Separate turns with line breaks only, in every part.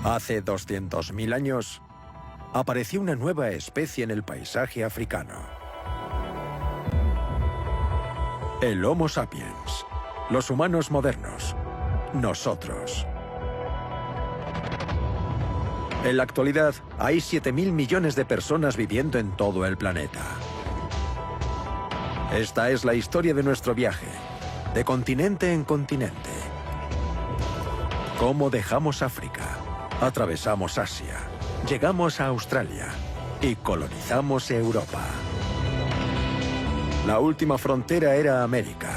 Hace 200.000 años, apareció una nueva especie en el paisaje africano. El Homo sapiens, los humanos modernos, nosotros. En la actualidad, hay 7.000 millones de personas viviendo en todo el planeta. Esta es la historia de nuestro viaje, de continente en continente. Cómo dejamos África, atravesamos Asia, llegamos a Australia y colonizamos Europa. La última frontera era América,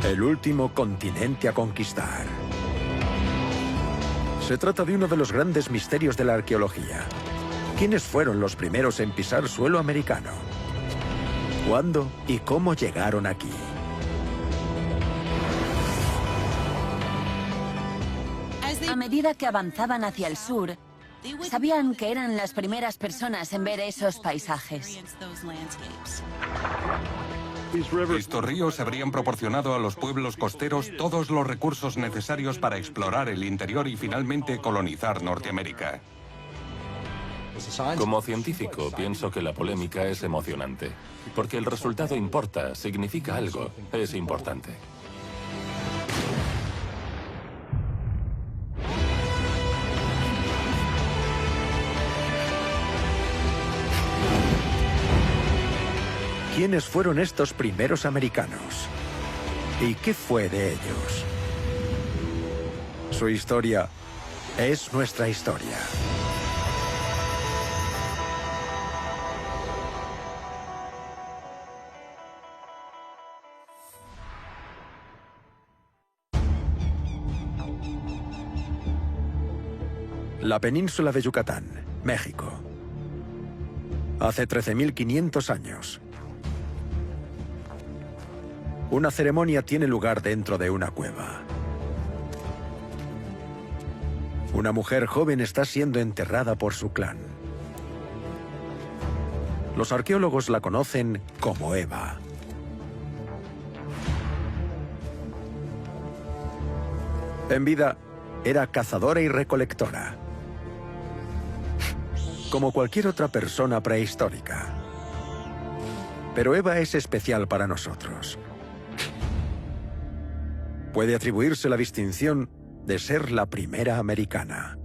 el último continente a conquistar. Se trata de uno de los grandes misterios de la arqueología. ¿Quiénes fueron los primeros en pisar suelo americano? ¿Cuándo y cómo llegaron aquí?
A medida que avanzaban hacia el sur, sabían que eran las primeras personas en ver esos paisajes.
Estos ríos habrían proporcionado a los pueblos costeros todos los recursos necesarios para explorar el interior y finalmente colonizar Norteamérica.
Como científico, pienso que la polémica es emocionante, porque el resultado importa, significa algo, es importante.
¿Quiénes fueron estos primeros americanos? ¿Y qué fue de ellos? Su historia es nuestra historia. La península de Yucatán, México. Hace 13.500 años. Una ceremonia tiene lugar dentro de una cueva. Una mujer joven está siendo enterrada por su clan. Los arqueólogos la conocen como Eva. En vida, era cazadora y recolectora, como cualquier otra persona prehistórica. Pero Eva es especial para nosotros. Puede atribuirse la distinción de ser la primera americana.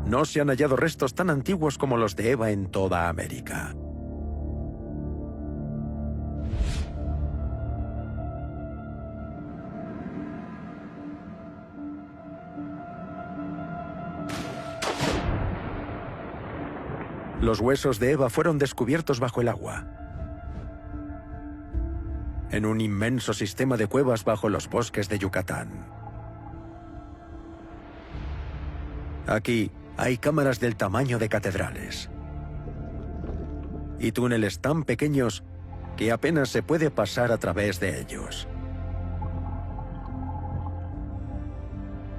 No se han hallado restos tan antiguos como los de Eva en toda América. Los huesos de Eva fueron descubiertos bajo el agua, en un inmenso sistema de cuevas bajo los bosques de Yucatán. Aquí hay cámaras del tamaño de catedrales y túneles tan pequeños que apenas se puede pasar a través de ellos.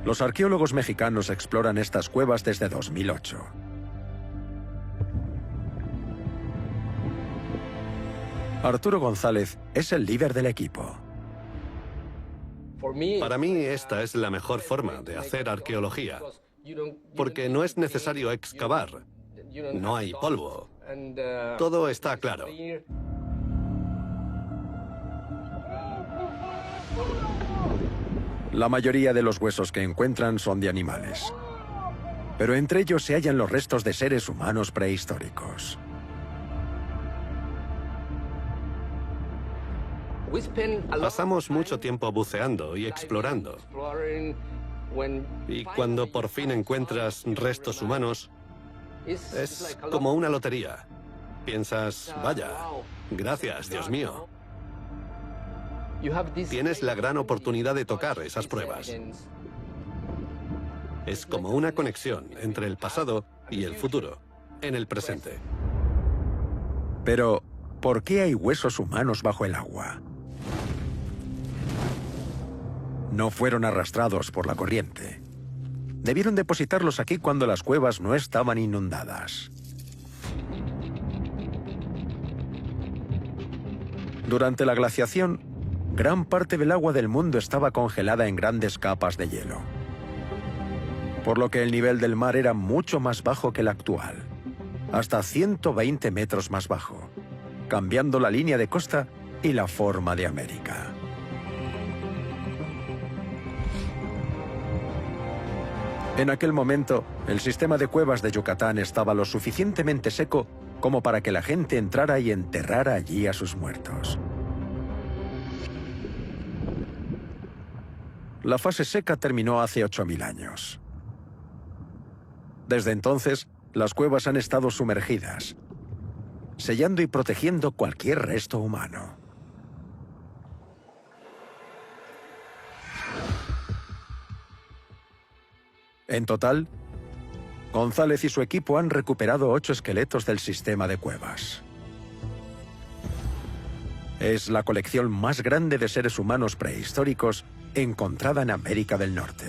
Los arqueólogos mexicanos exploran estas cuevas desde 2008. Arturo González es el líder del equipo.
Para mí esta es la mejor forma de hacer arqueología, porque no es necesario excavar, no hay polvo, todo está claro.
La mayoría de los huesos que encuentran son de animales, pero entre ellos se hallan los restos de seres humanos prehistóricos.
Pasamos mucho tiempo buceando y explorando. Y cuando por fin encuentras restos humanos, es como una lotería. Piensas, vaya, gracias, Dios mío. Tienes la gran oportunidad de tocar esas pruebas. Es como una conexión entre el pasado y el futuro, en el presente.
Pero, ¿por qué hay huesos humanos bajo el agua? No fueron arrastrados por la corriente. Debieron depositarlos aquí cuando las cuevas no estaban inundadas. Durante la glaciación, gran parte del agua del mundo estaba congelada en grandes capas de hielo, por lo que el nivel del mar era mucho más bajo que el actual, hasta 120 metros más bajo, cambiando la línea de costa y la forma de América. En aquel momento, el sistema de cuevas de Yucatán estaba lo suficientemente seco como para que la gente entrara y enterrara allí a sus muertos. La fase seca terminó hace 8.000 años. Desde entonces, las cuevas han estado sumergidas, sellando y protegiendo cualquier resto humano. En total, González y su equipo han recuperado 8 esqueletos del sistema de cuevas. Es la colección más grande de seres humanos prehistóricos encontrada en América del Norte.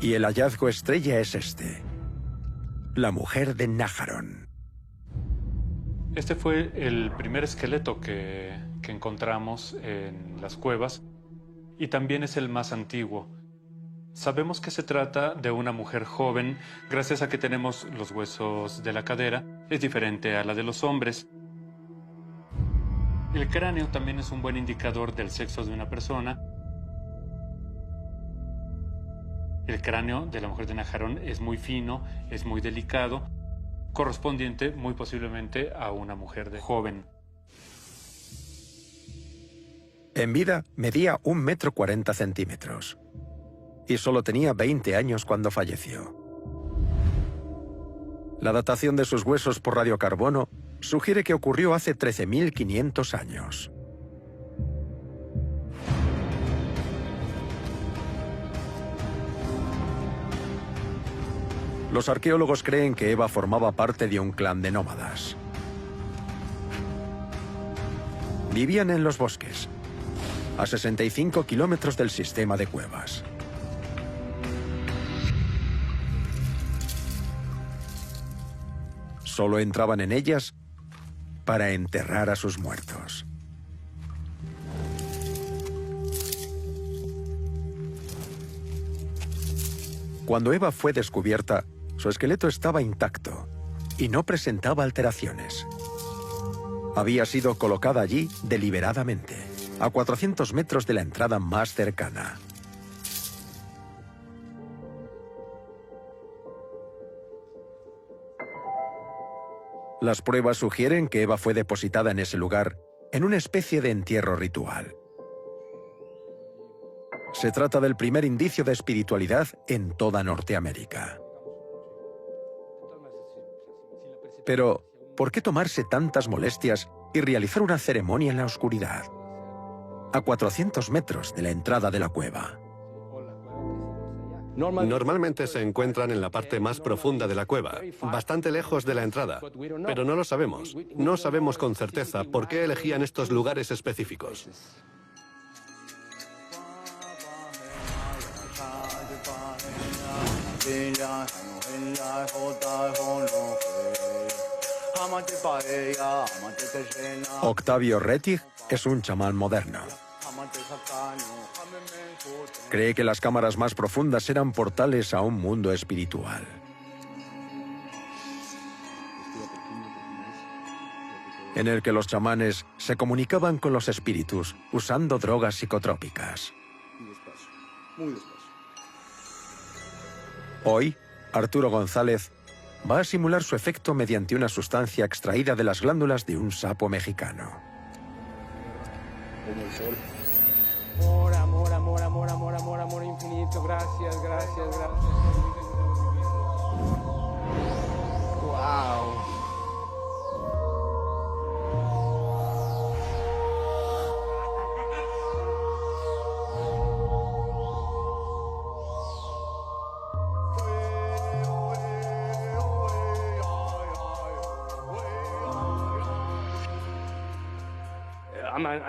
Y el hallazgo estrella es este: la mujer de Nájarón.
Este fue el primer esqueleto que encontramos en las cuevas y también es el más antiguo. Sabemos que se trata de una mujer joven gracias a que tenemos los huesos de la cadera, es diferente a la de los hombres. El cráneo también es un buen indicador del sexo de una persona. El cráneo de la mujer de Nájarón es muy fino, es muy delicado, correspondiente muy posiblemente a una mujer joven.
En vida medía 1,40 m y solo tenía 20 años cuando falleció. La datación de sus huesos por radiocarbono sugiere que ocurrió hace 13.500 años. Los arqueólogos creen que Eva formaba parte de un clan de nómadas. Vivían en los bosques, a 65 kilómetros del sistema de cuevas. Solo entraban en ellas para enterrar a sus muertos. Cuando Eva fue descubierta, su esqueleto estaba intacto y no presentaba alteraciones. Había sido colocada allí deliberadamente, a 400 metros de la entrada más cercana. Las pruebas sugieren que Eva fue depositada en ese lugar en una especie de entierro ritual. Se trata del primer indicio de espiritualidad en toda Norteamérica. Pero, ¿por qué tomarse tantas molestias y realizar una ceremonia en la oscuridad, a 400 metros de la entrada de la cueva?
Normalmente se encuentran en la parte más profunda de la cueva, bastante lejos de la entrada, pero no lo sabemos. No sabemos con certeza por qué elegían estos lugares específicos.
Octavio Rettig es un chamán moderno. Cree que las cámaras más profundas eran portales a un mundo espiritual. En el que los chamanes se comunicaban con los espíritus usando drogas psicotrópicas. Hoy, Arturo González va a simular su efecto mediante una sustancia extraída de las glándulas de un sapo mexicano.
Amor, amor, amor, amor, amor, amor, amor infinito. Gracias, gracias, gracias. Wow.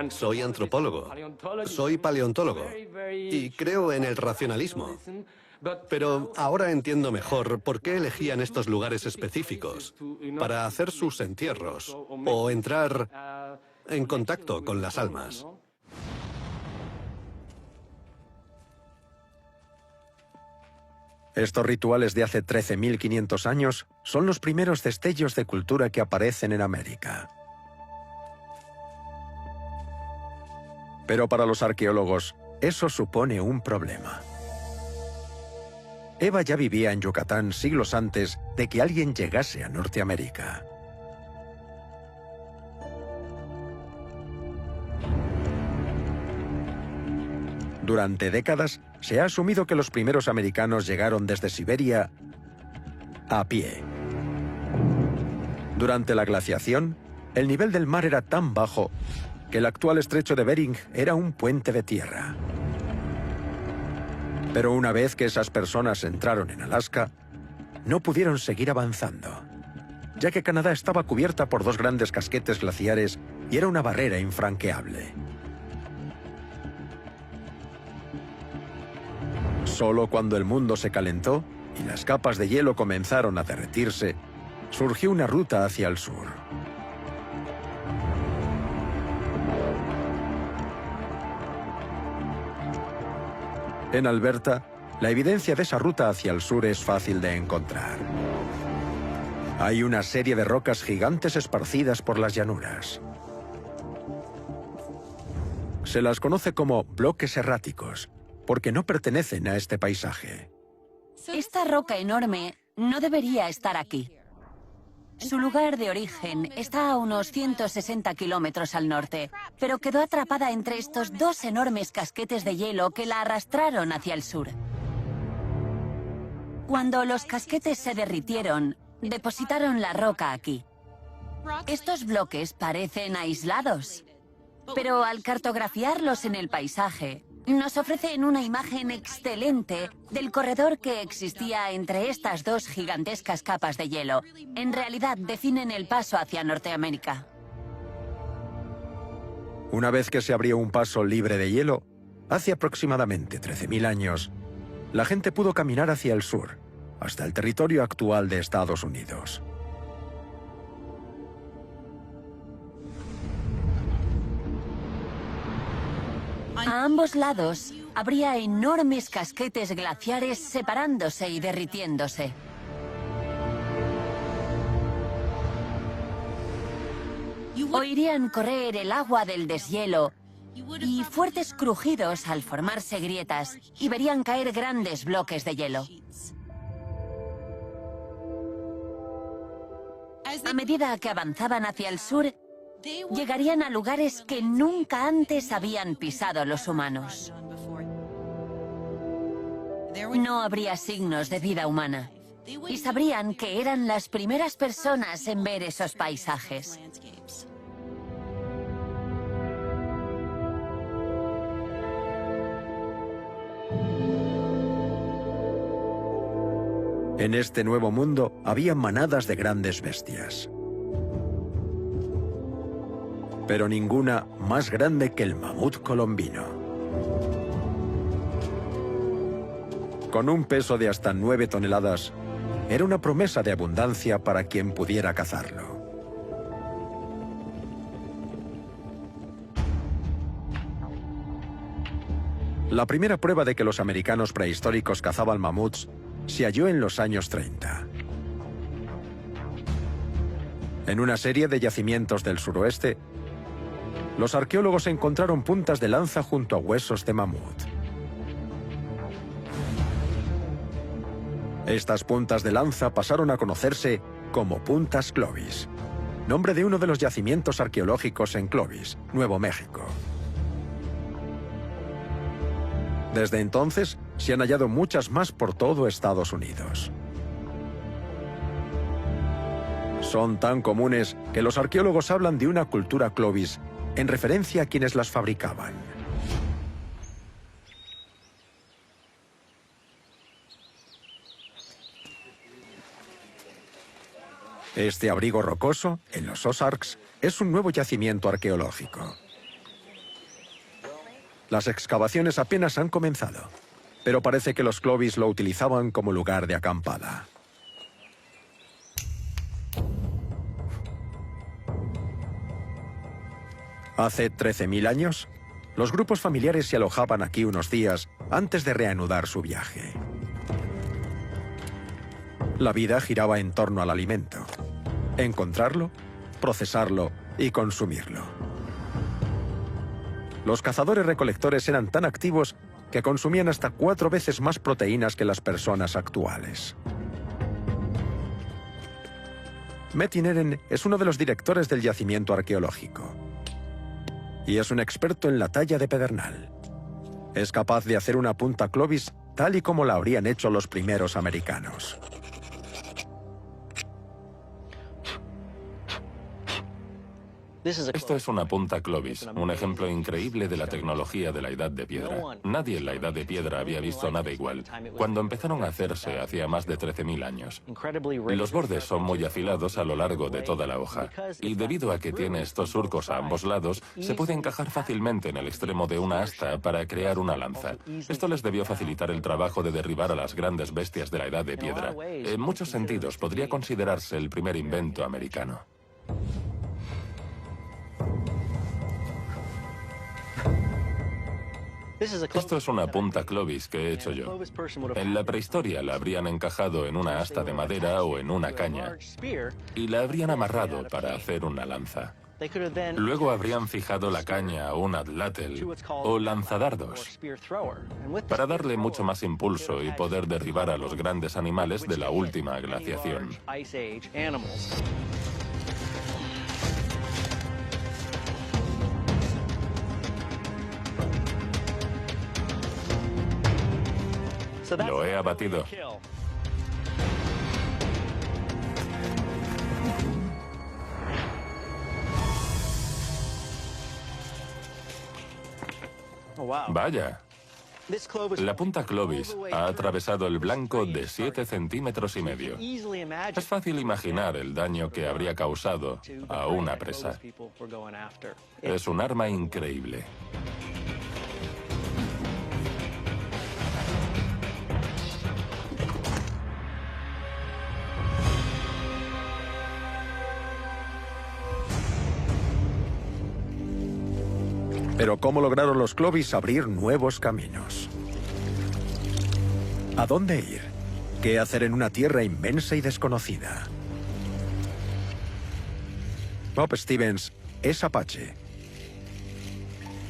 Soy antropólogo, soy paleontólogo y creo en el racionalismo. Pero ahora entiendo mejor por qué elegían estos lugares específicos para hacer sus entierros o entrar en contacto con las almas.
Estos rituales de hace 13.500 años son los primeros destellos de cultura que aparecen en América. Pero para los arqueólogos, eso supone un problema. Eva ya vivía en Yucatán siglos antes de que alguien llegase a Norteamérica. Durante décadas, se ha asumido que los primeros americanos llegaron desde Siberia a pie. Durante la glaciación, el nivel del mar era tan bajo que el actual estrecho de Bering era un puente de tierra. Pero una vez que esas personas entraron en Alaska, no pudieron seguir avanzando, ya que Canadá estaba cubierta por dos grandes casquetes glaciares y era una barrera infranqueable. Solo cuando el mundo se calentó y las capas de hielo comenzaron a derretirse, surgió una ruta hacia el sur. En Alberta, la evidencia de esa ruta hacia el sur es fácil de encontrar. Hay una serie de rocas gigantes esparcidas por las llanuras. Se las conoce como bloques erráticos, porque no pertenecen a este paisaje.
Esta roca enorme no debería estar aquí. Su lugar de origen está a unos 160 kilómetros al norte, pero quedó atrapada entre estos dos enormes casquetes de hielo que la arrastraron hacia el sur. Cuando los casquetes se derritieron, depositaron la roca aquí. Estos bloques parecen aislados, pero al cartografiarlos en el paisaje, nos ofrecen una imagen excelente del corredor que existía entre estas dos gigantescas capas de hielo. En realidad definen el paso hacia Norteamérica.
Una vez que se abrió un paso libre de hielo, hace aproximadamente 13.000 años, la gente pudo caminar hacia el sur, hasta el territorio actual de Estados Unidos.
A ambos lados habría enormes casquetes glaciares separándose y derritiéndose. Oirían correr el agua del deshielo y fuertes crujidos al formarse grietas, y verían caer grandes bloques de hielo. A medida que avanzaban hacia el sur, llegarían a lugares que nunca antes habían pisado los humanos. No habría signos de vida humana, y sabrían que eran las primeras personas en ver esos paisajes.
En este nuevo mundo había manadas de grandes bestias, pero ninguna más grande que el mamut colombino. Con un peso de hasta 9 toneladas, era una promesa de abundancia para quien pudiera cazarlo. La primera prueba de que los americanos prehistóricos cazaban mamuts se halló en los años 30. En una serie de yacimientos del suroeste, los arqueólogos encontraron puntas de lanza junto a huesos de mamut. Estas puntas de lanza pasaron a conocerse como Puntas Clovis, nombre de uno de los yacimientos arqueológicos en Clovis, Nuevo México. Desde entonces, se han hallado muchas más por todo Estados Unidos. Son tan comunes que los arqueólogos hablan de una cultura Clovis en referencia a quienes las fabricaban. Este abrigo rocoso, en los Ozarks, es un nuevo yacimiento arqueológico. Las excavaciones apenas han comenzado, pero parece que los Clovis lo utilizaban como lugar de acampada. Hace 13.000 años, los grupos familiares se alojaban aquí unos días antes de reanudar su viaje. La vida giraba en torno al alimento: encontrarlo, procesarlo y consumirlo. Los cazadores-recolectores eran tan activos que consumían hasta 4 veces más proteínas que las personas actuales. Metin Eren es uno de los directores del yacimiento arqueológico y es un experto en la talla de pedernal. Es capaz de hacer una punta Clovis tal y como la habrían hecho los primeros americanos.
Esto es una punta Clovis, un ejemplo increíble de la tecnología de la Edad de Piedra. Nadie en la Edad de Piedra había visto nada igual. Cuando empezaron a hacerse hacía más de 13.000 años. Los bordes son muy afilados a lo largo de toda la hoja. Y debido a que tiene estos surcos a ambos lados, se puede encajar fácilmente en el extremo de una asta para crear una lanza. Esto les debió facilitar el trabajo de derribar a las grandes bestias de la Edad de Piedra. En muchos sentidos podría considerarse el primer invento americano. Esto es una punta Clovis que he hecho yo. En la prehistoria la habrían encajado en una asta de madera o en una caña y la habrían amarrado para hacer una lanza. Luego habrían fijado la caña a un atlátel o lanzadardos para darle mucho más impulso y poder derribar a los grandes animales de la última glaciación. Lo he abatido. Vaya. La punta Clovis ha atravesado el blanco de 7,5 centímetros. Es fácil imaginar el daño que habría causado a una presa. Es un arma increíble.
Pero ¿cómo lograron los Clovis abrir nuevos caminos? ¿A dónde ir? ¿Qué hacer en una tierra inmensa y desconocida? Bob Stevens es apache.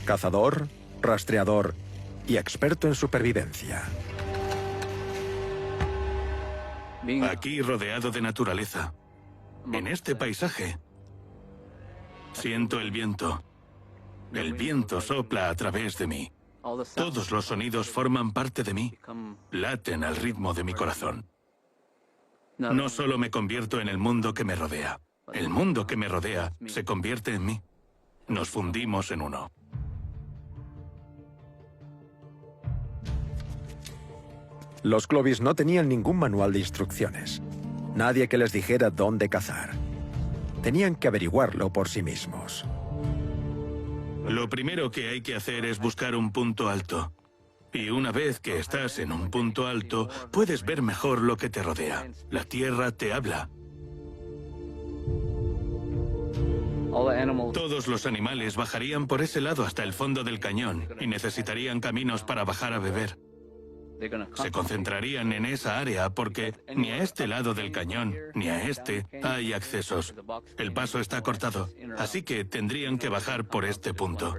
Cazador, rastreador y experto en supervivencia.
Aquí rodeado de naturaleza. En este paisaje. Siento el viento. El viento sopla a través de mí. Todos los sonidos forman parte de mí. Laten al ritmo de mi corazón. No solo me convierto en el mundo que me rodea. El mundo que me rodea se convierte en mí. Nos fundimos en uno.
Los Clovis no tenían ningún manual de instrucciones. Nadie que les dijera dónde cazar. Tenían que averiguarlo por sí mismos.
Lo primero que hay que hacer es buscar un punto alto. Y una vez que estás en un punto alto, puedes ver mejor lo que te rodea. La tierra te habla. Todos los animales bajarían por ese lado hasta el fondo del cañón y necesitarían caminos para bajar a beber. Se concentrarían en esa área porque ni a este lado del cañón ni a este hay accesos. El paso está cortado, así que tendrían que bajar por este punto.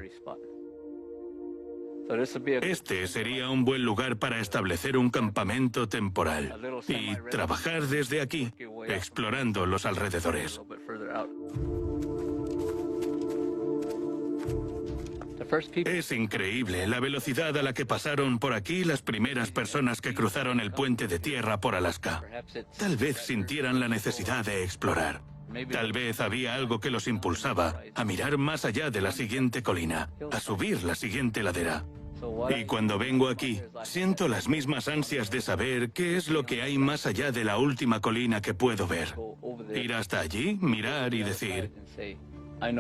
Este sería un buen lugar para establecer un campamento temporal y trabajar desde aquí, explorando los alrededores. Es increíble la velocidad a la que pasaron por aquí las primeras personas que cruzaron el puente de tierra por Alaska. Tal vez sintieran la necesidad de explorar. Tal vez había algo que los impulsaba a mirar más allá de la siguiente colina, a subir la siguiente ladera. Y cuando vengo aquí, siento las mismas ansias de saber qué es lo que hay más allá de la última colina que puedo ver. Ir hasta allí, mirar y decir,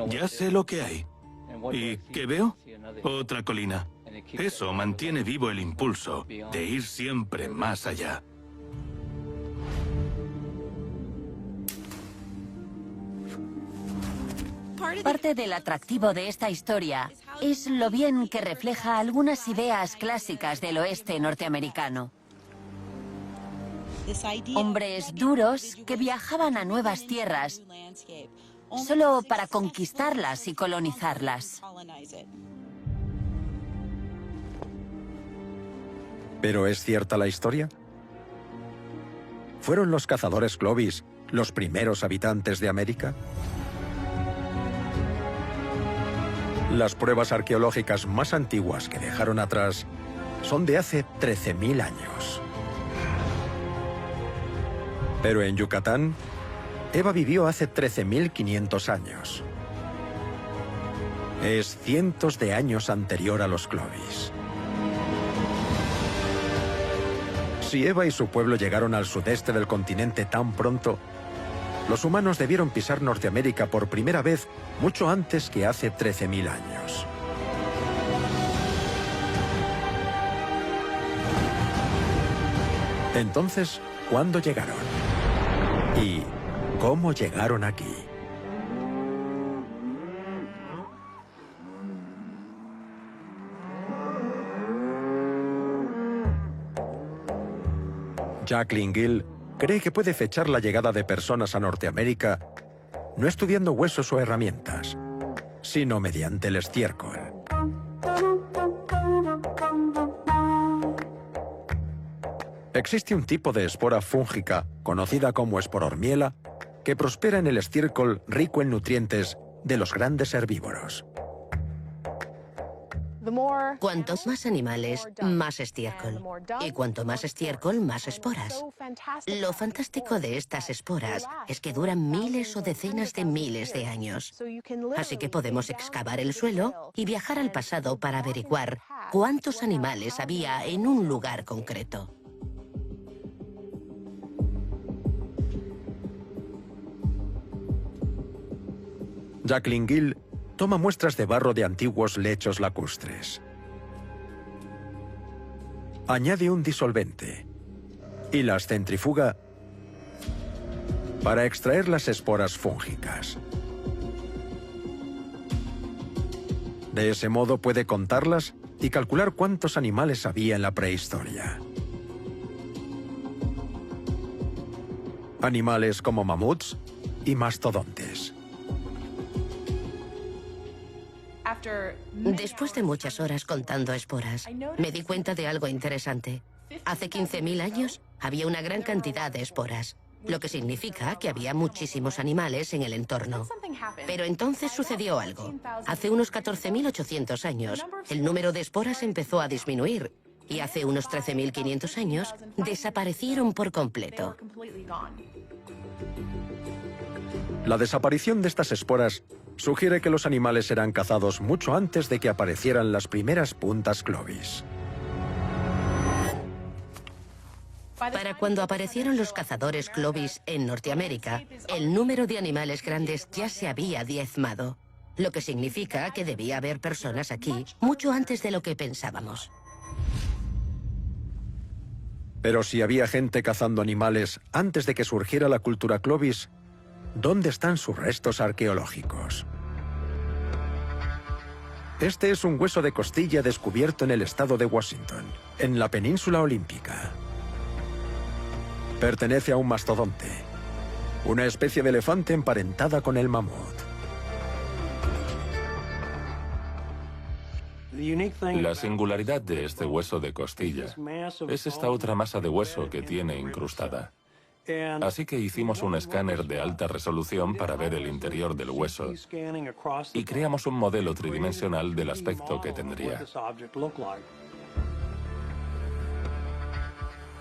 ya sé lo que hay. ¿Y qué veo? Otra colina. Eso mantiene vivo el impulso de ir siempre más allá.
Parte del atractivo de esta historia es lo bien que refleja algunas ideas clásicas del oeste norteamericano. Hombres duros que viajaban a nuevas tierras solo para conquistarlas y colonizarlas.
¿Pero es cierta la historia? ¿Fueron los cazadores Clovis los primeros habitantes de América? Las pruebas arqueológicas más antiguas que dejaron atrás son de hace 13.000 años. Pero en Yucatán, Eva vivió hace 13.500 años. Es cientos de años anterior a los Clovis. Si Eva y su pueblo llegaron al sudeste del continente tan pronto, los humanos debieron pisar Norteamérica por primera vez mucho antes que hace 13.000 años. Entonces, ¿cuándo llegaron? ¿Y cómo llegaron aquí? Jacqueline Gill cree que puede fechar la llegada de personas a Norteamérica no estudiando huesos o herramientas, sino mediante el estiércol. Existe un tipo de espora fúngica, conocida como esporormiela, que prospera en el estiércol rico en nutrientes de los grandes herbívoros.
Cuantos más animales, más estiércol. Y cuanto más estiércol, más esporas. Lo fantástico de estas esporas es que duran miles o decenas de miles de años. Así que podemos excavar el suelo y viajar al pasado para averiguar cuántos animales había en un lugar concreto.
Jacqueline Gill toma muestras de barro de antiguos lechos lacustres. Añade un disolvente y las centrifuga para extraer las esporas fúngicas. De ese modo puede contarlas y calcular cuántos animales había en la prehistoria. Animales como mamuts y mastodontes.
Después de muchas horas contando esporas, me di cuenta de algo interesante. Hace 15.000 años había una gran cantidad de esporas, lo que significa que había muchísimos animales en el entorno. Pero entonces sucedió algo. Hace unos 14.800 años, el número de esporas empezó a disminuir y hace unos 13.500 años desaparecieron por completo.
La desaparición de estas esporas sugiere que los animales eran cazados mucho antes de que aparecieran las primeras puntas Clovis.
Para cuando aparecieron los cazadores Clovis en Norteamérica, el número de animales grandes ya se había diezmado, lo que significa que debía haber personas aquí mucho antes de lo que pensábamos.
Pero si había gente cazando animales antes de que surgiera la cultura Clovis, ¿dónde están sus restos arqueológicos? Este es un hueso de costilla descubierto en el estado de Washington, en la península olímpica. Pertenece a un mastodonte, una especie de elefante emparentada con el mamut.
La singularidad de este hueso de costilla es esta otra masa de hueso que tiene incrustada. Así que hicimos un escáner de alta resolución para ver el interior del hueso y creamos un modelo tridimensional del aspecto que tendría.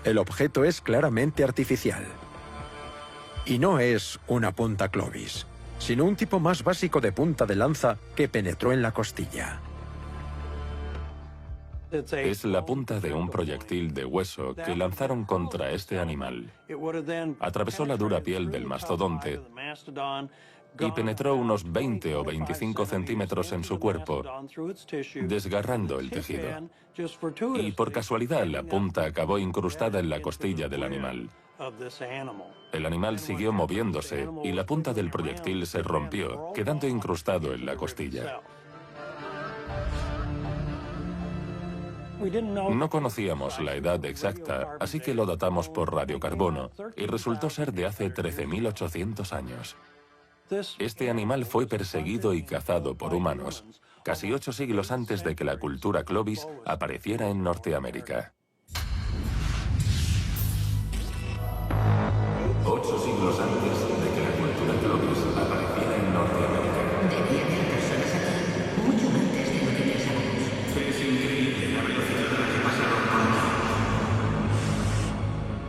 El objeto es claramente artificial. Y no es una punta Clovis, sino un tipo más básico de punta de lanza que penetró en la costilla.
Es la punta de un proyectil de hueso que lanzaron contra este animal. Atravesó la dura piel del mastodonte y penetró unos 20 o 25 centímetros en su cuerpo, desgarrando el tejido. Y por casualidad la punta acabó incrustada en la costilla del animal. El animal siguió moviéndose y la punta del proyectil se rompió, quedando incrustado en la costilla. No conocíamos la edad exacta, así que lo datamos por radiocarbono, y resultó ser de hace 13.800 años. Este animal fue perseguido y cazado por humanos, casi 8 siglos antes de que la cultura Clovis apareciera en Norteamérica. 8 siglos antes de que la cultura Clovis apareciera en Norteamérica.
Debía haber personas aquí mucho antes de lo que pensábamos.
Es increíble la velocidad a la que pasaron por aquí.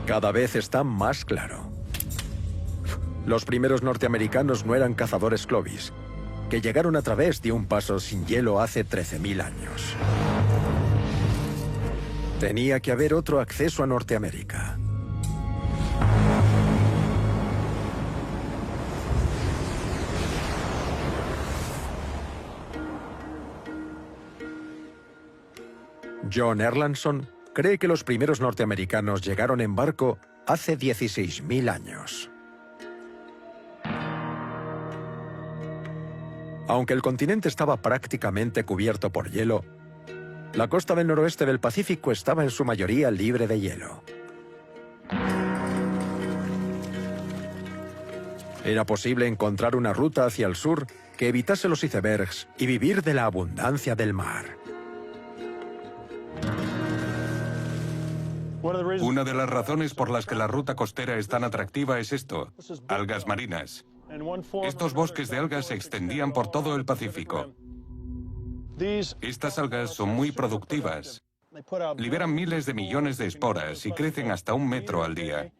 Cada vez está más claro. Los primeros norteamericanos no eran cazadores Clovis, que llegaron a través de un paso sin hielo hace 13.000 años. Tenía que haber otro acceso a Norteamérica. John Erlandson cree que los primeros norteamericanos llegaron en barco hace 16.000 años. Aunque el continente estaba prácticamente cubierto por hielo, la costa del noroeste del Pacífico estaba en su mayoría libre de hielo. Era posible encontrar una ruta hacia el sur que evitase los icebergs y vivir de la abundancia del mar.
Una de las razones por las que la ruta costera es tan atractiva es esto: algas marinas. Estos bosques de algas se extendían por todo el Pacífico. Estas algas son muy productivas. Liberan miles de millones de esporas y crecen hasta 1 metro al día.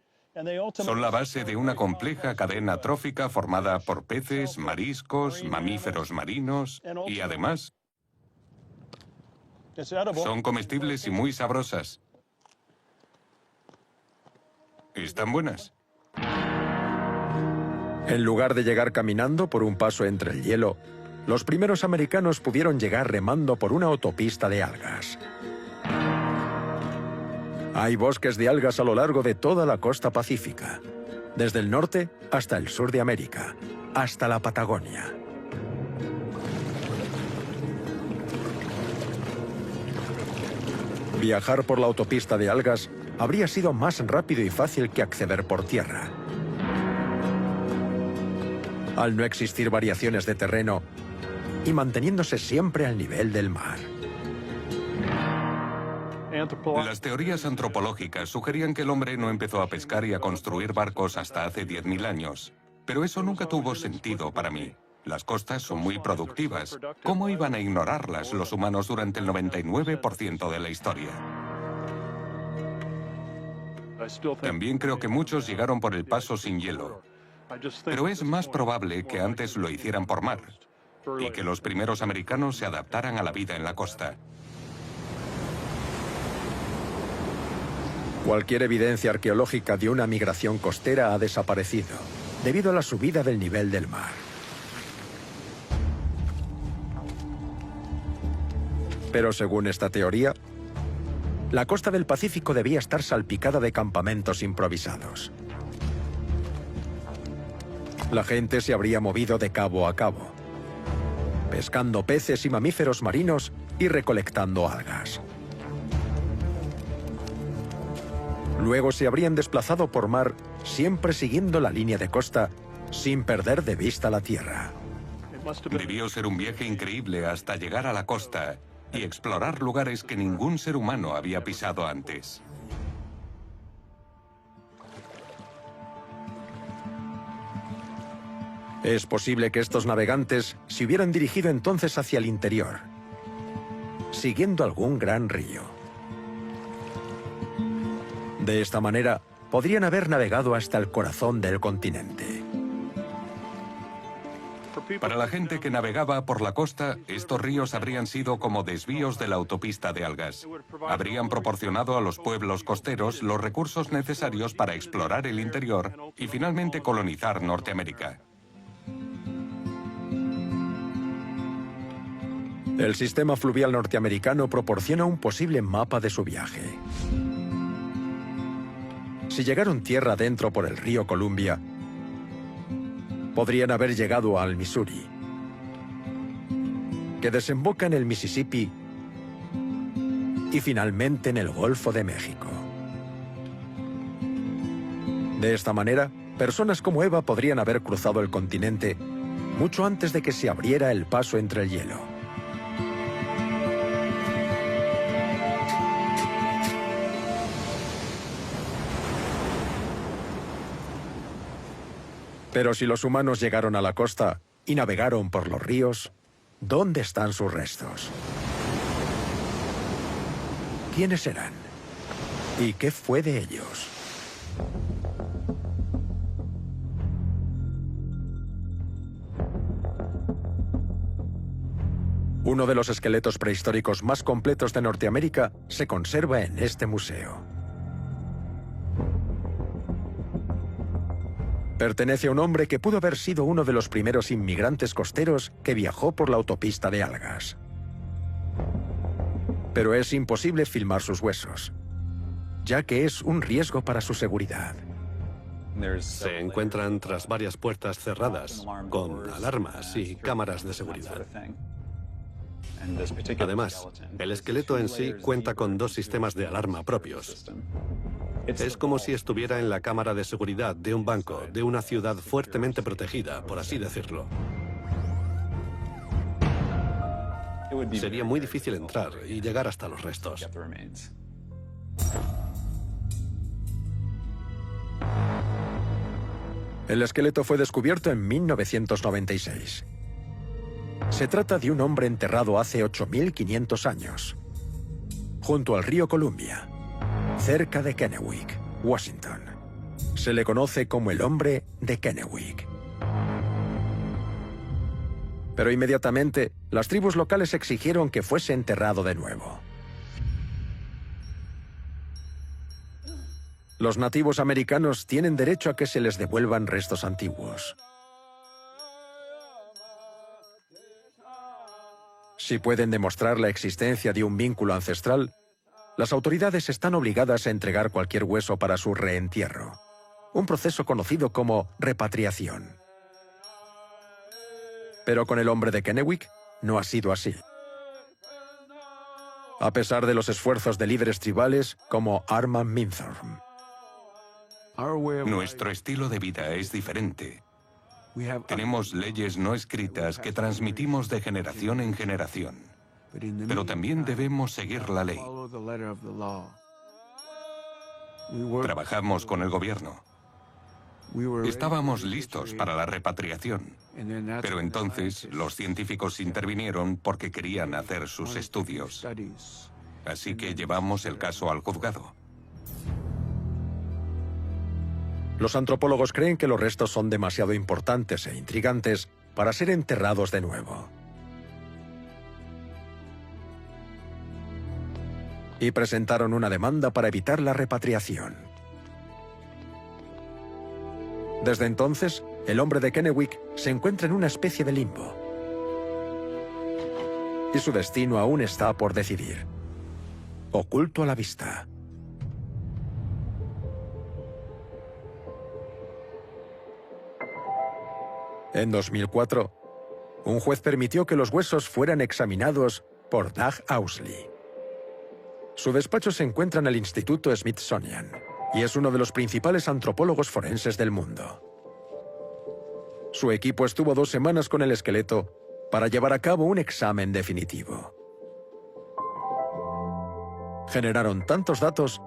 Son la base de una compleja cadena trófica formada por peces, mariscos, mamíferos marinos y además son comestibles y muy sabrosas. ¿Están buenas?
En lugar de llegar caminando por un paso entre el hielo, los primeros americanos pudieron llegar remando por una autopista de algas. Hay bosques de algas a lo largo de toda la costa pacífica, desde el norte hasta el sur de América, hasta la Patagonia. Viajar por la autopista de algas habría sido más rápido y fácil que acceder por tierra. Al no existir variaciones de terreno y manteniéndose siempre al nivel del mar.
Las teorías antropológicas sugerían que el hombre no empezó a pescar y a construir barcos hasta hace 10.000 años. Pero eso nunca tuvo sentido para mí. Las costas son muy productivas. ¿Cómo iban a ignorarlas los humanos durante el 99% de la historia? También creo que muchos llegaron por el paso sin hielo. Pero es más probable que antes lo hicieran por mar y que los primeros americanos se adaptaran a la vida en la costa.
Cualquier evidencia arqueológica de una migración costera ha desaparecido debido a la subida del nivel del mar. Pero según esta teoría, la costa del Pacífico debía estar salpicada de campamentos improvisados. La gente se habría movido de cabo a cabo, pescando peces y mamíferos marinos y recolectando algas. Luego se habrían desplazado por mar, siempre siguiendo la línea de costa, sin perder de vista la tierra.
Debió ser un viaje increíble hasta llegar a la costa y explorar lugares que ningún ser humano había pisado antes.
Es posible que estos navegantes se hubieran dirigido entonces hacia el interior, siguiendo algún gran río. De esta manera, podrían haber navegado hasta el corazón del continente.
Para la gente que navegaba por la costa, estos ríos habrían sido como desvíos de la autopista de algas. Habrían proporcionado a los pueblos costeros los recursos necesarios para explorar el interior y finalmente colonizar Norteamérica.
El sistema fluvial norteamericano proporciona un posible mapa de su viaje. Si llegaron tierra adentro por el río Columbia, podrían haber llegado al Missouri, que desemboca en el Mississippi y finalmente en el Golfo de México. De esta manera, personas como Eva podrían haber cruzado el continente mucho antes de que se abriera el paso entre el hielo. Pero si los humanos llegaron a la costa y navegaron por los ríos, ¿dónde están sus restos? ¿Quiénes eran? ¿Y qué fue de ellos? Uno de los esqueletos prehistóricos más completos de Norteamérica se conserva en este museo. Pertenece a un hombre que pudo haber sido uno de los primeros inmigrantes costeros que viajó por la autopista de algas. Pero es imposible filmar sus huesos, ya que es un riesgo para su seguridad.
Se encuentran tras varias puertas cerradas, con alarmas y cámaras de seguridad. Además, el esqueleto en sí cuenta con 2 sistemas de alarma propios. Es como si estuviera en la cámara de seguridad de un banco, de una ciudad fuertemente protegida, por así decirlo. Sería muy difícil entrar y llegar hasta los restos.
El esqueleto fue descubierto en 1996. Se trata de un hombre enterrado hace 8.500 años, junto al río Columbia, cerca de Kennewick, Washington. Se le conoce como el hombre de Kennewick. Pero inmediatamente, las tribus locales exigieron que fuese enterrado de nuevo. Los nativos americanos tienen derecho a que se les devuelvan restos antiguos. Si pueden demostrar la existencia de un vínculo ancestral, las autoridades están obligadas a entregar cualquier hueso para su reentierro, un proceso conocido como repatriación. Pero con el hombre de Kennewick no ha sido así. A pesar de los esfuerzos de líderes tribales como Armand Minthorn.
Nuestro estilo de vida es diferente. Tenemos leyes no escritas que transmitimos de generación en generación. Pero también debemos seguir la ley. Trabajamos con el gobierno. Estábamos listos para la repatriación. Pero entonces los científicos intervinieron porque querían hacer sus estudios. Así que llevamos el caso al juzgado.
Los antropólogos creen que los restos son demasiado importantes e intrigantes para ser enterrados de nuevo. Y presentaron una demanda para evitar la repatriación. Desde entonces, el hombre de Kennewick se encuentra en una especie de limbo. Y su destino aún está por decidir. Oculto a la vista. En 2004, un juez permitió que los huesos fueran examinados por Doug Ousley. Su despacho se encuentra en el Instituto Smithsonian y es uno de los principales antropólogos forenses del mundo. Su equipo estuvo 2 semanas con el esqueleto para llevar a cabo un examen definitivo. Generaron tantos datos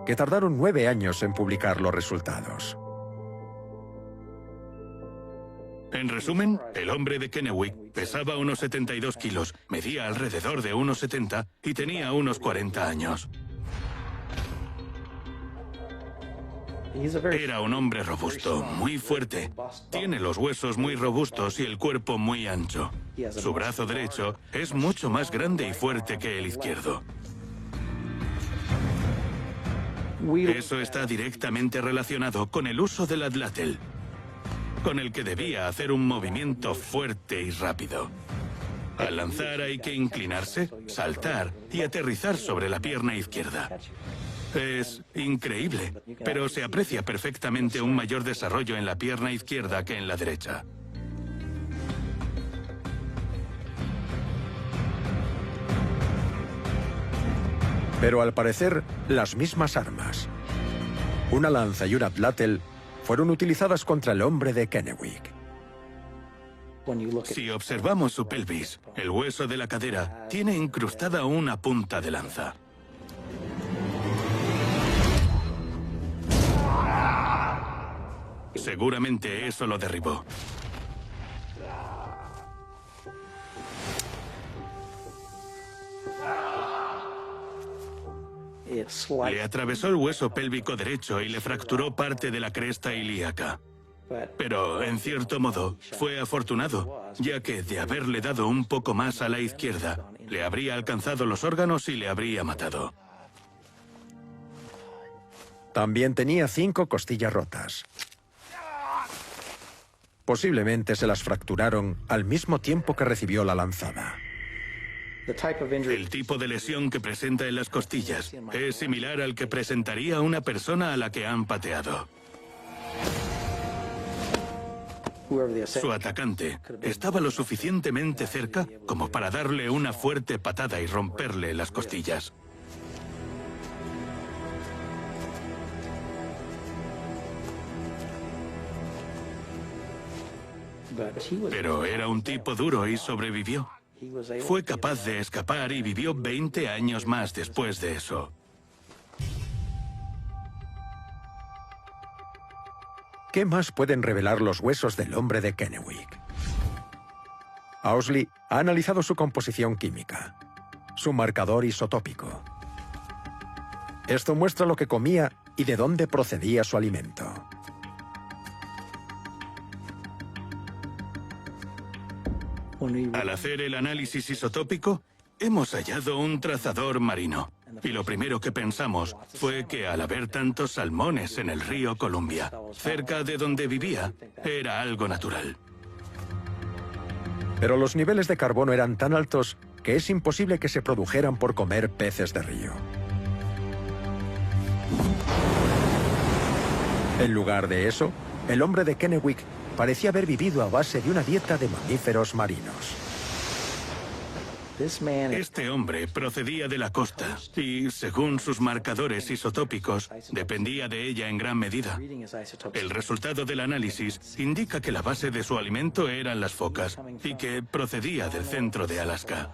que tardaron 9 años en publicar los resultados.
En resumen, el hombre de Kennewick pesaba unos 72 kilos, medía alrededor de unos 70 y tenía unos 40 años. Era un hombre robusto, muy fuerte. Tiene los huesos muy robustos y el cuerpo muy ancho. Su brazo derecho es mucho más grande y fuerte que el izquierdo. Eso está directamente relacionado con el uso del adlátel, con el que debía hacer un movimiento fuerte y rápido. Al lanzar hay que inclinarse, saltar y aterrizar sobre la pierna izquierda. Es increíble, pero se aprecia perfectamente un mayor desarrollo en la pierna izquierda que en la derecha.
Pero al parecer, las mismas armas, una lanza y un atlátel, fueron utilizadas contra el hombre de Kennewick.
Si observamos su pelvis, el hueso de la cadera tiene incrustada una punta de lanza. Seguramente eso lo derribó. Le atravesó el hueso pélvico derecho y le fracturó parte de la cresta ilíaca. Pero, en cierto modo, fue afortunado, ya que de haberle dado un poco más a la izquierda, le habría alcanzado los órganos y le habría matado.
También tenía 5 costillas rotas. Posiblemente se las fracturaron al mismo tiempo que recibió la lanzada.
El tipo de lesión que presenta en las costillas es similar al que presentaría una persona a la que han pateado. Su atacante estaba lo suficientemente cerca como para darle una fuerte patada y romperle las costillas. Pero era un tipo duro y sobrevivió. Fue capaz de escapar y vivió 20 años más después de eso.
¿Qué más pueden revelar los huesos del hombre de Kennewick? Owsley ha analizado su composición química, su marcador isotópico. Esto muestra lo que comía y de dónde procedía su alimento.
Al hacer el análisis isotópico, hemos hallado un trazador marino. Y lo primero que pensamos fue que al haber tantos salmones en el río Columbia, cerca de donde vivía, era algo natural.
Pero los niveles de carbono eran tan altos que es imposible que se produjeran por comer peces de río. En lugar de eso, el hombre de Kennewick parecía haber vivido a base de una dieta de mamíferos marinos.
Este hombre procedía de la costa y, según sus marcadores isotópicos, dependía de ella en gran medida. El resultado del análisis indica que la base de su alimento eran las focas y que procedía del centro de Alaska.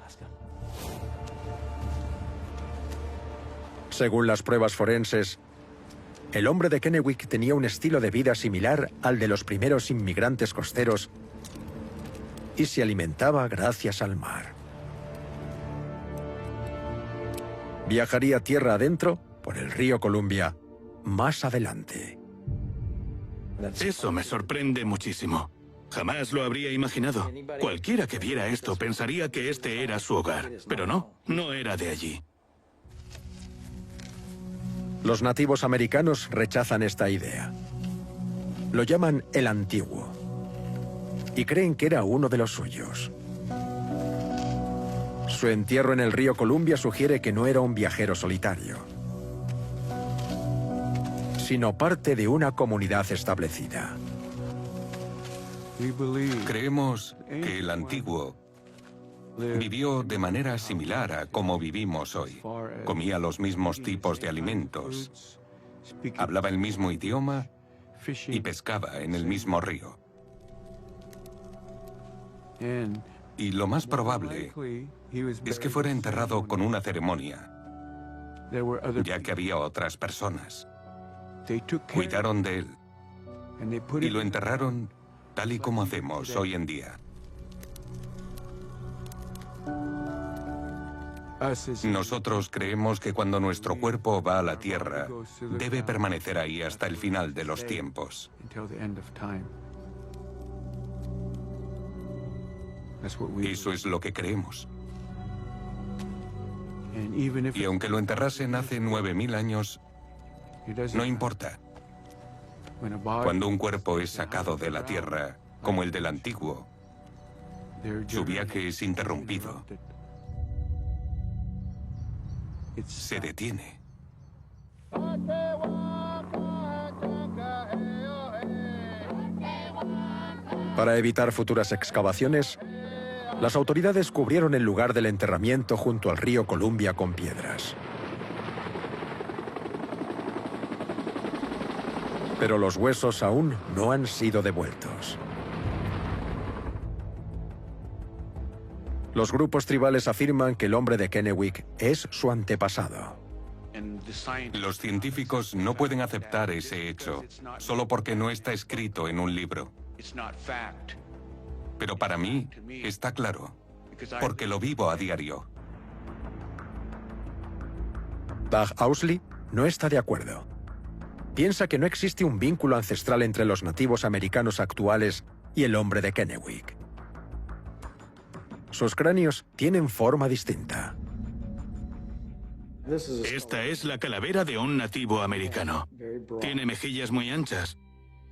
Según las pruebas forenses, el hombre de Kennewick tenía un estilo de vida similar al de los primeros inmigrantes costeros y se alimentaba gracias al mar. Viajaría tierra adentro por el río Columbia más adelante.
Eso me sorprende muchísimo. Jamás lo habría imaginado. Cualquiera que viera esto pensaría que este era su hogar, pero no, no era de allí.
Los nativos americanos rechazan esta idea. Lo llaman el antiguo y creen que era uno de los suyos. Su entierro en el río Columbia sugiere que no era un viajero solitario, sino parte de una comunidad establecida.
Creemos que el antiguo vivió de manera similar a como vivimos hoy. Comía los mismos tipos de alimentos, hablaba el mismo idioma y pescaba en el mismo río. Y lo más probable es que fuera enterrado con una ceremonia, ya que había otras personas. Cuidaron de él y lo enterraron tal y como hacemos hoy en día. Nosotros creemos que cuando nuestro cuerpo va a la tierra, debe permanecer ahí hasta el final de los tiempos. Eso es lo que creemos. Y aunque lo enterrasen hace 9000 años, no importa. Cuando un cuerpo es sacado de la tierra, como el del antiguo, Su viaje es interrumpido. Se detiene.
Para evitar futuras excavaciones, las autoridades cubrieron el lugar del enterramiento junto al río Columbia con piedras. Pero los huesos aún no han sido devueltos. Los grupos tribales afirman que el hombre de Kennewick es su antepasado.
Los científicos no pueden aceptar ese hecho, solo porque no está escrito en un libro. Pero para mí está claro, porque lo vivo a diario.
Doug Owsley no está de acuerdo. Piensa que no existe un vínculo ancestral entre los nativos americanos actuales y el hombre de Kennewick. Sus cráneos tienen forma distinta.
Esta es la calavera de un nativo americano. Tiene mejillas muy anchas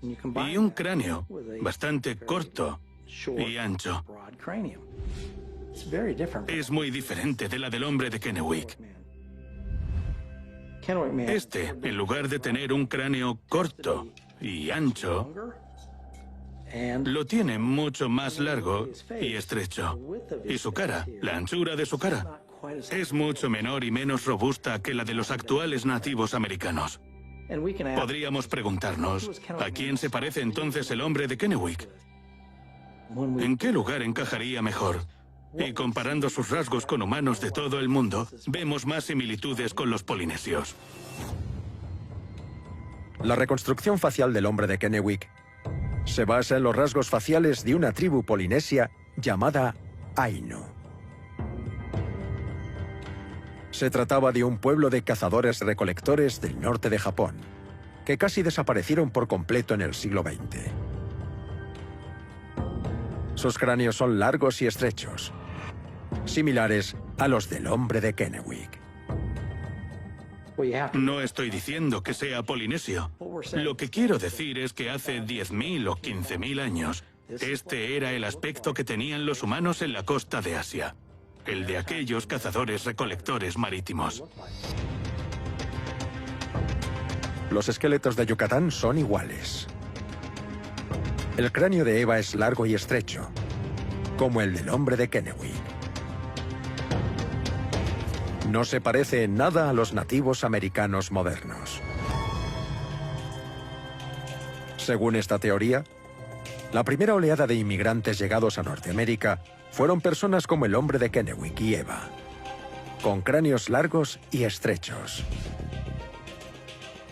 y un cráneo bastante corto y ancho. Es muy diferente de la del hombre de Kennewick. Este, en lugar de tener un cráneo corto y ancho, lo tiene mucho más largo y estrecho. Y su cara, la anchura de su cara, es mucho menor y menos robusta que la de los actuales nativos americanos. Podríamos preguntarnos, ¿a quién se parece entonces el hombre de Kennewick? ¿En qué lugar encajaría mejor? Y comparando sus rasgos con humanos de todo el mundo, vemos más similitudes con los polinesios.
La reconstrucción facial del hombre de Kennewick se basa en los rasgos faciales de una tribu polinesia llamada Ainu. Se trataba de un pueblo de cazadores-recolectores del norte de Japón, que casi desaparecieron por completo en el siglo XX. Sus cráneos son largos y estrechos, similares a los del hombre de Kennewick.
No estoy diciendo que sea polinesio. Lo que quiero decir es que hace 10.000 o 15.000 años, este era el aspecto que tenían los humanos en la costa de Asia, el de aquellos cazadores-recolectores marítimos.
Los esqueletos de Yucatán son iguales. El cráneo de Eva es largo y estrecho, como el del hombre de Kennewick. No se parece en nada a los nativos americanos modernos. Según esta teoría, la primera oleada de inmigrantes llegados a Norteamérica fueron personas como el hombre de Kennewick y Eva, con cráneos largos y estrechos.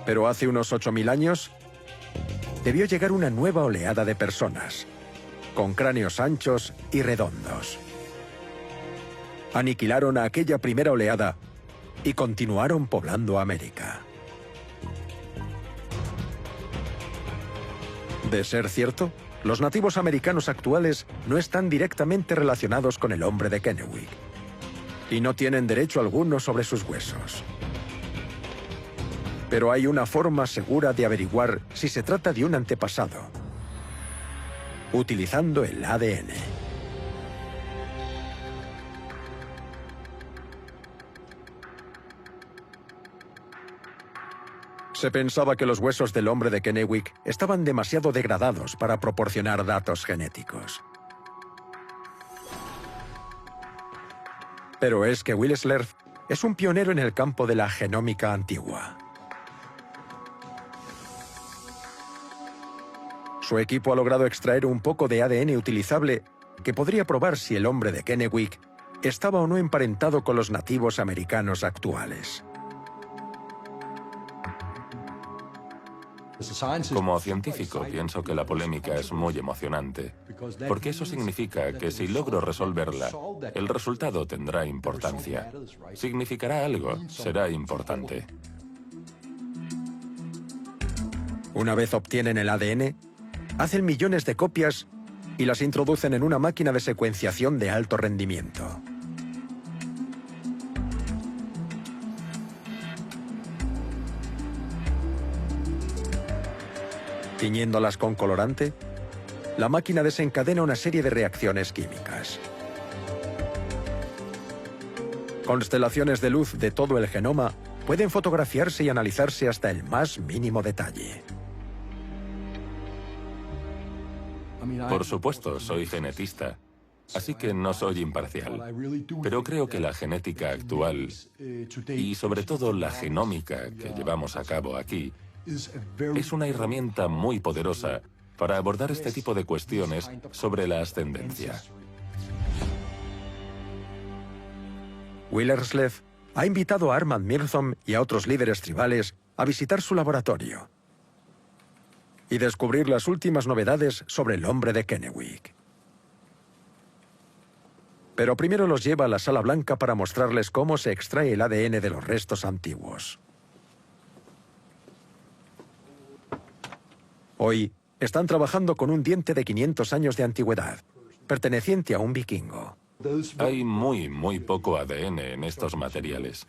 Pero hace unos 8.000 años, debió llegar una nueva oleada de personas, con cráneos anchos y redondos. Aniquilaron a aquella primera oleada y continuaron poblando América. De ser cierto, los nativos americanos actuales no están directamente relacionados con el hombre de Kennewick y no tienen derecho alguno sobre sus huesos. Pero hay una forma segura de averiguar si se trata de un antepasado, utilizando el ADN. Se pensaba que los huesos del hombre de Kennewick estaban demasiado degradados para proporcionar datos genéticos. Pero es que Will Slerth es un pionero en el campo de la genómica antigua. Su equipo ha logrado extraer un poco de ADN utilizable que podría probar si el hombre de Kennewick estaba o no emparentado con los nativos americanos actuales.
Como científico, pienso que la polémica es muy emocionante, porque eso significa que si logro resolverla, el resultado tendrá importancia. Significará algo, será importante.
Una vez obtienen el ADN, hacen millones de copias y las introducen en una máquina de secuenciación de alto rendimiento. Tiñéndolas con colorante, la máquina desencadena una serie de reacciones químicas. Constelaciones de luz de todo el genoma pueden fotografiarse y analizarse hasta el más mínimo detalle.
Por supuesto, soy genetista, así que no soy imparcial. Pero creo que la genética actual, y sobre todo la genómica que llevamos a cabo aquí, es una herramienta muy poderosa para abordar este tipo de cuestiones sobre la ascendencia.
Willerslev ha invitado a Armand Mirzohm y a otros líderes tribales a visitar su laboratorio y descubrir las últimas novedades sobre el hombre de Kennewick. Pero primero los lleva a la Sala Blanca para mostrarles cómo se extrae el ADN de los restos antiguos. Hoy están trabajando con un diente de 500 años de antigüedad, perteneciente a un vikingo.
Hay muy poco ADN en estos materiales.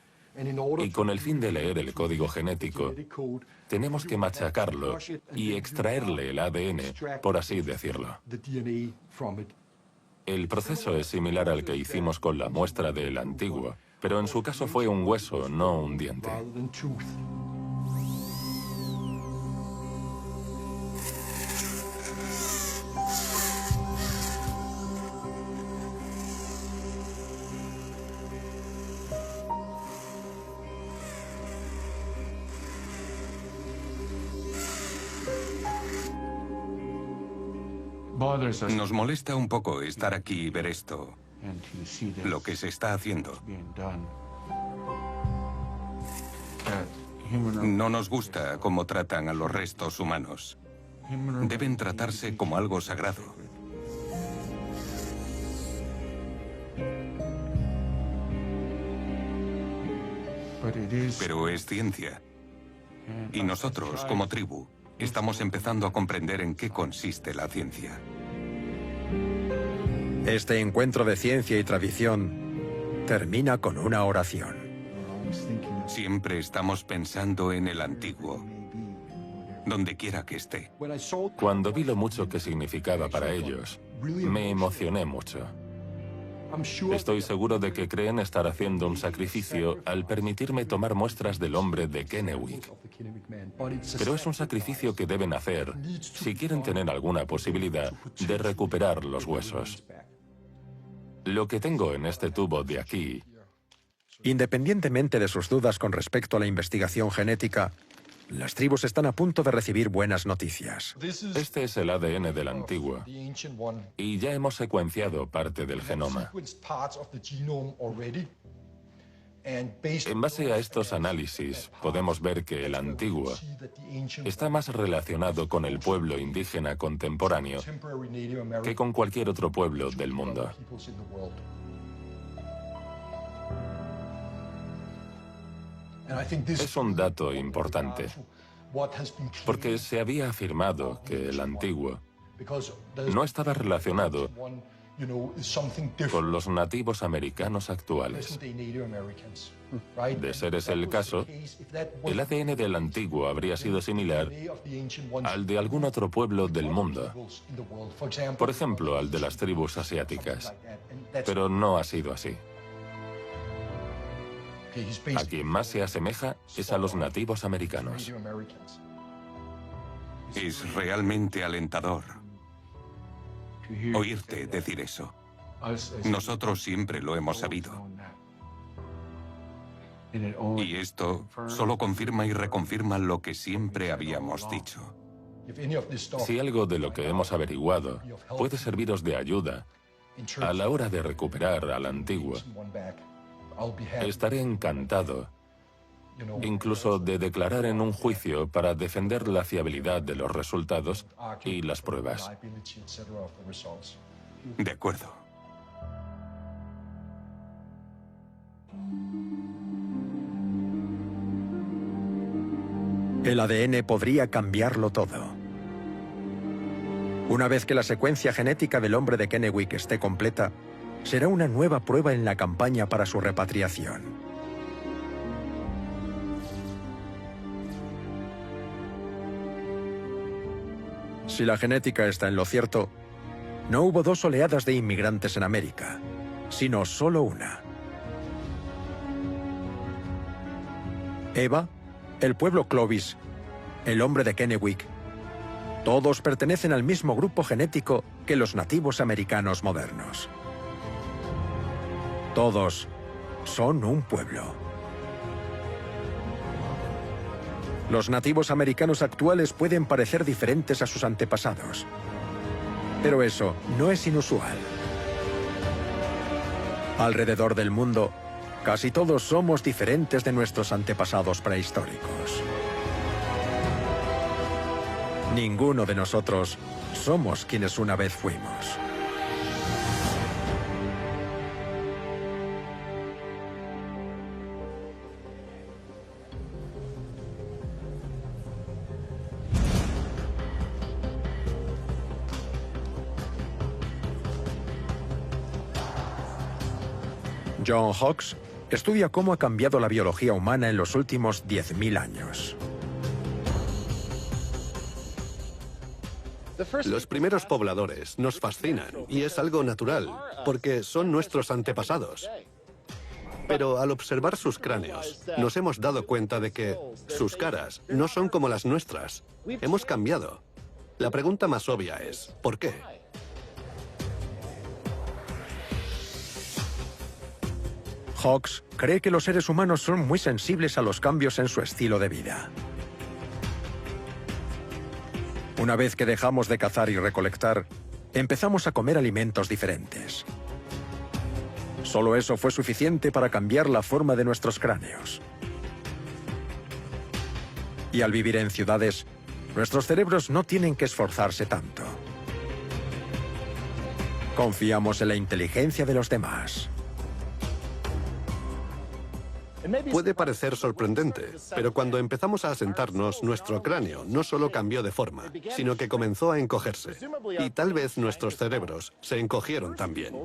Y con el fin de leer el código genético, tenemos que machacarlo y extraerle el ADN, por así decirlo. El proceso es similar al que hicimos con la muestra del antiguo, pero en su caso fue un hueso, no un diente.
Nos molesta un poco estar aquí y ver esto, lo que se está haciendo. No nos gusta cómo tratan a los restos humanos. Deben tratarse como algo sagrado. Pero es ciencia. Y nosotros, como tribu, estamos empezando a comprender en qué consiste la ciencia.
Este encuentro de ciencia y tradición termina con una oración.
Siempre estamos pensando en el antiguo, donde quiera que esté.
Cuando vi lo mucho que significaba para ellos, me emocioné mucho. Estoy seguro de que creen estar haciendo un sacrificio al permitirme tomar muestras del hombre de Kennewick. Pero es un sacrificio que deben hacer si quieren tener alguna posibilidad de recuperar los huesos. Lo que tengo en este tubo de aquí...
Independientemente de sus dudas con respecto a la investigación genética, las tribus están a punto de recibir buenas noticias.
Este es el ADN del antiguo, y ya hemos secuenciado parte del genoma. En base a estos análisis, podemos ver que el antiguo está más relacionado con el pueblo indígena contemporáneo que con cualquier otro pueblo del mundo. Es un dato importante, porque se había afirmado que el antiguo no estaba relacionado con los nativos americanos actuales. De ser ese el caso, el ADN del antiguo habría sido similar al de algún otro pueblo del mundo, por ejemplo, al de las tribus asiáticas, pero no ha sido así. A quien más se asemeja es a los nativos americanos.
Es realmente alentador oírte decir eso. Nosotros siempre lo hemos sabido. Y esto solo confirma y reconfirma lo que siempre habíamos dicho.
Si algo de lo que hemos averiguado puede serviros de ayuda a la hora de recuperar al antiguo, estaré encantado, incluso de declarar en un juicio para defender la fiabilidad de los resultados y las pruebas.
De acuerdo.
El ADN podría cambiarlo todo. Una vez que la secuencia genética del hombre de Kennewick esté completa, será una nueva prueba en la campaña para su repatriación. Si la genética está en lo cierto, no hubo dos oleadas de inmigrantes en América, sino solo una. Eva, el pueblo Clovis, el hombre de Kennewick, todos pertenecen al mismo grupo genético que los nativos americanos modernos. Todos son un pueblo. Los nativos americanos actuales pueden parecer diferentes a sus antepasados, pero eso no es inusual. Alrededor del mundo, casi todos somos diferentes de nuestros antepasados prehistóricos. Ninguno de nosotros somos quienes una vez fuimos. John Hawkes estudia cómo ha cambiado la biología humana en los últimos 10.000 años.
Los primeros pobladores nos fascinan y es algo natural, porque son nuestros antepasados. Pero al observar sus cráneos, nos hemos dado cuenta de que sus caras no son como las nuestras. Hemos cambiado. La pregunta más obvia es, ¿por qué?
Hawkes cree que los seres humanos son muy sensibles a los cambios en su estilo de vida. Una vez que dejamos de cazar y recolectar, empezamos a comer alimentos diferentes. Solo eso fue suficiente para cambiar la forma de nuestros cráneos. Y al vivir en ciudades, nuestros cerebros no tienen que esforzarse tanto. Confiamos en la inteligencia de los demás.
Puede parecer sorprendente, pero cuando empezamos a asentarnos, nuestro cráneo no solo cambió de forma, sino que comenzó a encogerse. Y tal vez nuestros cerebros se encogieron también.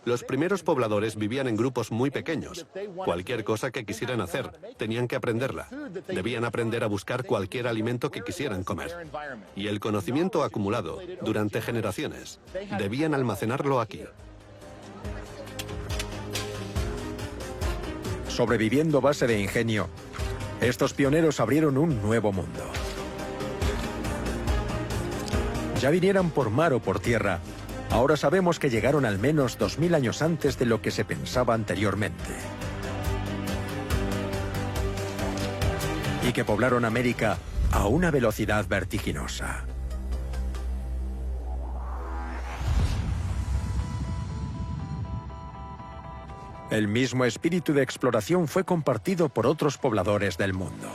Los primeros pobladores vivían en grupos muy pequeños. Cualquier cosa que quisieran hacer, tenían que aprenderla. Debían aprender a buscar cualquier alimento que quisieran comer. Y el conocimiento acumulado durante generaciones, debían almacenarlo aquí.
Sobreviviendo a base de ingenio, estos pioneros abrieron un nuevo mundo. Ya vinieran por mar o por tierra, ahora sabemos que llegaron al menos 2000 años antes de lo que se pensaba anteriormente. Y que poblaron América a una velocidad vertiginosa. El mismo espíritu de exploración fue compartido por otros pobladores del mundo.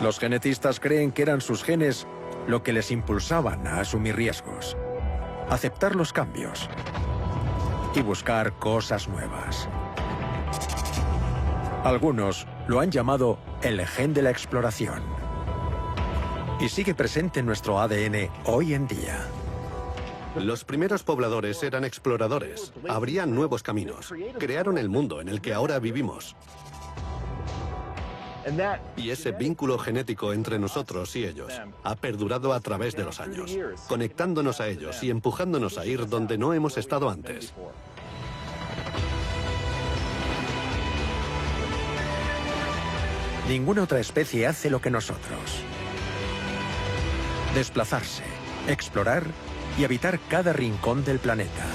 Los genetistas creen que eran sus genes lo que les impulsaban a asumir riesgos, aceptar los cambios y buscar cosas nuevas. Algunos lo han llamado el gen de la exploración y sigue presente en nuestro ADN hoy en día.
Los primeros pobladores eran exploradores, abrían nuevos caminos, crearon el mundo en el que ahora vivimos. Y ese vínculo genético entre nosotros y ellos ha perdurado a través de los años, conectándonos a ellos y empujándonos a ir donde no hemos estado antes.
Ninguna otra especie hace lo que nosotros. Desplazarse, explorar y habitar cada rincón del planeta.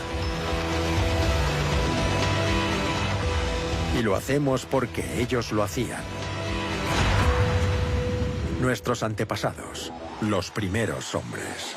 Y lo hacemos porque ellos lo hacían. Nuestros antepasados, los primeros hombres.